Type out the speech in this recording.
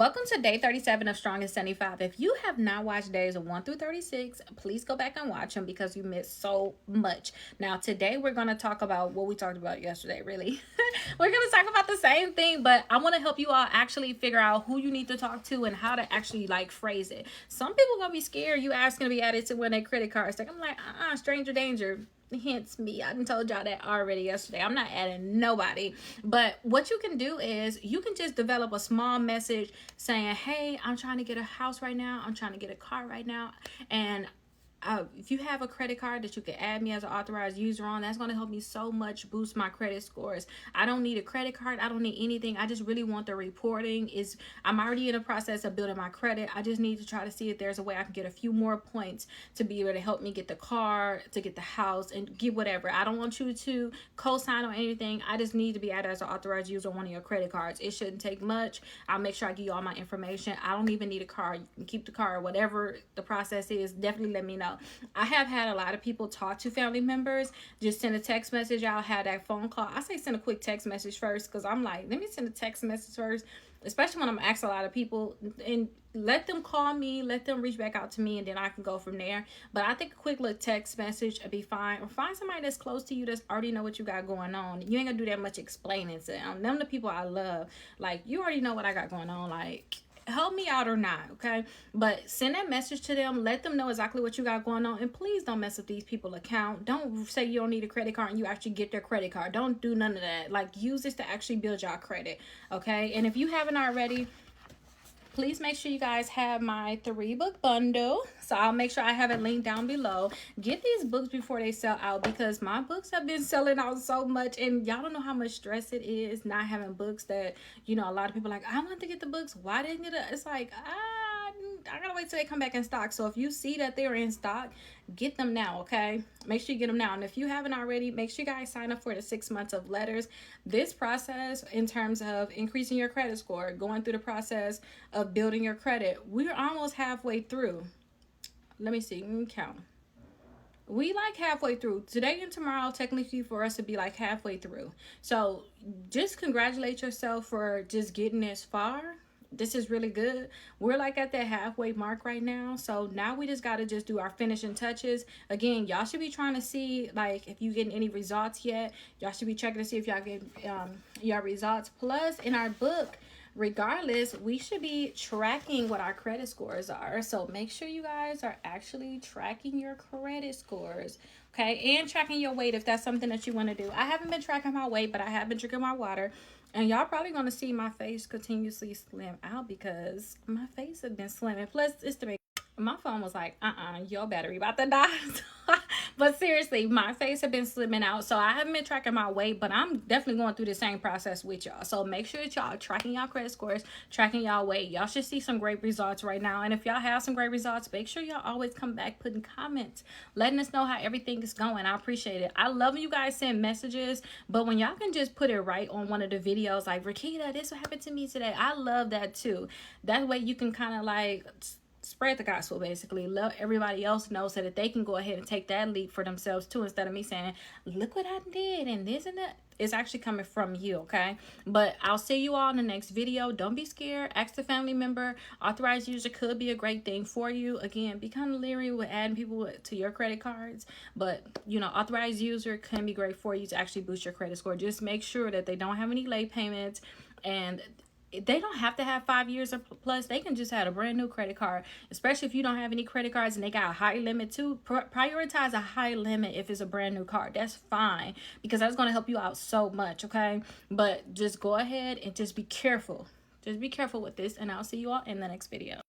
Welcome to day 37 of Strongest 75. If you have not watched days 1 through 36, please go back and watch them because you missed so much. Now, today we're going to talk about what we talked about yesterday, really. We're going to talk about the same thing, but I want to help you all actually figure out who you need to talk to and how to actually phrase it. Some people going to be scared you asking to be added to one of their credit cards. Like, I'm like, stranger danger. Hence me. I done told y'all that already yesterday. I'm not adding nobody. But what you can do is you can just develop a small message saying, hey, I'm trying to get a house right now. I'm trying to get a car right now. And if you have a credit card that you can add me as an authorized user on, that's going to help me so much boost my credit scores. I don't need a credit card. I don't need anything. I just really want the reporting. I'm already in the process of building my credit. I just need to try to see if there's a way I can get a few more points to be able to help me get the car, to get the house, and get whatever. I don't want you to co-sign on anything. I just need to be added as an authorized user on one of your credit cards. It shouldn't take much. I'll make sure I give you all my information. I don't even need a car. You can keep the car, whatever the process is. Definitely let me know. I have had a lot of people talk to family members. Just send a text message. I'll have that phone call. I say send a quick text message first because I'm like, let me send a text message first, especially when I'm asking a lot of people, and let them call me, let them reach back out to me, and then I can go from there. But I think a quick little text message would be fine. Or find somebody that's close to you that's already know what you got going on. You ain't gonna do that much explaining to them. Them the people I love. Like, you already know what I got going on. Like, help me out or not, okay? But send that message to them. Let them know exactly what you got going on. And please don't mess with these people's account. Don't say you don't need a credit card and you actually get their credit card. Don't do none of that. Like, use this to actually build your credit, okay? And if you haven't already, please make sure you guys have my 3-book bundle. So I'll make sure I have it linked down below. Get these books before they sell out because my books have been selling out so much. And y'all don't know how much stress it is not having books that, you know, a lot of people are like, I want to get the books. Why didn't get it? It's like, I gotta wait till they come back in stock. So if you see that they're in stock, get them now, okay? Make sure you get them now. And if you haven't already, make sure you guys sign up for the 6 months of letters. This process in terms of increasing your credit score, going through the process of building your credit, we're almost halfway through. Let me see, let me count. We like halfway through. Today and tomorrow, technically for us to be like halfway through. So just congratulate yourself for just getting this far. This is really good. We're like at that halfway mark right now. So now we just got to just do our finishing touches. Again, y'all should be trying to see like if you getting any results yet. Y'all should be checking to see if y'all get your results. Plus in our book, regardless, we should be tracking what our credit scores are. So make sure you guys are actually tracking your credit scores. Okay, and tracking your weight if that's something that you want to do. I haven't been tracking my weight, but I have been drinking my water. And y'all probably going to see my face continuously slim out because my face has been slimming. Plus, it's the my phone was like, your battery about to die. But seriously, my face have been slimming out. So I haven't been tracking my weight, but I'm definitely going through the same process with y'all. So make sure that y'all tracking y'all credit scores, tracking y'all weight. Y'all should see some great results right now. And if y'all have some great results, make sure y'all always come back putting comments, letting us know how everything is going. I appreciate it. I love when you guys send messages, but when y'all can just put it right on one of the videos, like, Rickita, this what happened to me today. I love that too. That way you can kind of like spread the gospel, basically. Let everybody else know so that they can go ahead and take that leap for themselves too, instead of me saying, look what I did and this and that. It's actually coming from you, okay? But I'll see you all in the next video. Don't be scared. Ask the family member. Authorized user could be a great thing for you. Again, be kind of leery with adding people to your credit cards, but you know, authorized user can be great for you to actually boost your credit score. Just make sure that they don't have any late payments, and they don't have to have 5 years or plus. They can just have a brand new credit card, especially if you don't have any credit cards and they got a high limit too. Prioritize a high limit if it's a brand new card. That's fine because that's going to help you out so much, okay? But just go ahead and just be careful. Just be careful with this, and I'll see you all in the next video.